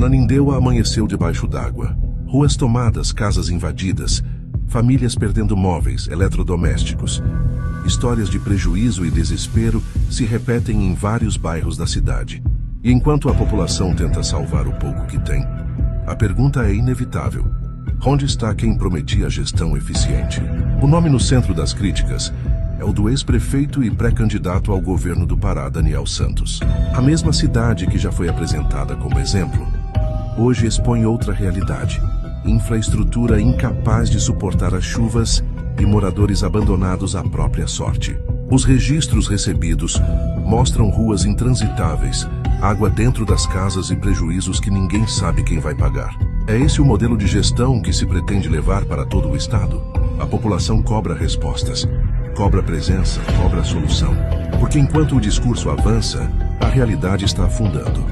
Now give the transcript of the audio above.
Nanindeua amanheceu debaixo d'água. Ruas tomadas, casas invadidas, famílias perdendo móveis, eletrodomésticos. Histórias de prejuízo e desespero se repetem em vários bairros da cidade. E enquanto a população tenta salvar o pouco que tem, a pergunta é inevitável. Onde está quem prometia gestão eficiente? O nome no centro das críticas é o do ex-prefeito e pré-candidato ao governo do Pará, Daniel Santos. A mesma cidade que já foi apresentada como exemplo, hoje expõe outra realidade. Infraestrutura incapaz de suportar as chuvas e moradores abandonados à própria sorte. Os registros recebidos mostram ruas intransitáveis, água dentro das casas e prejuízos que ninguém sabe quem vai pagar. É esse o modelo de gestão que se pretende levar para todo o estado? A população cobra respostas, cobra presença, cobra solução. Porque enquanto o discurso avança, a realidade está afundando.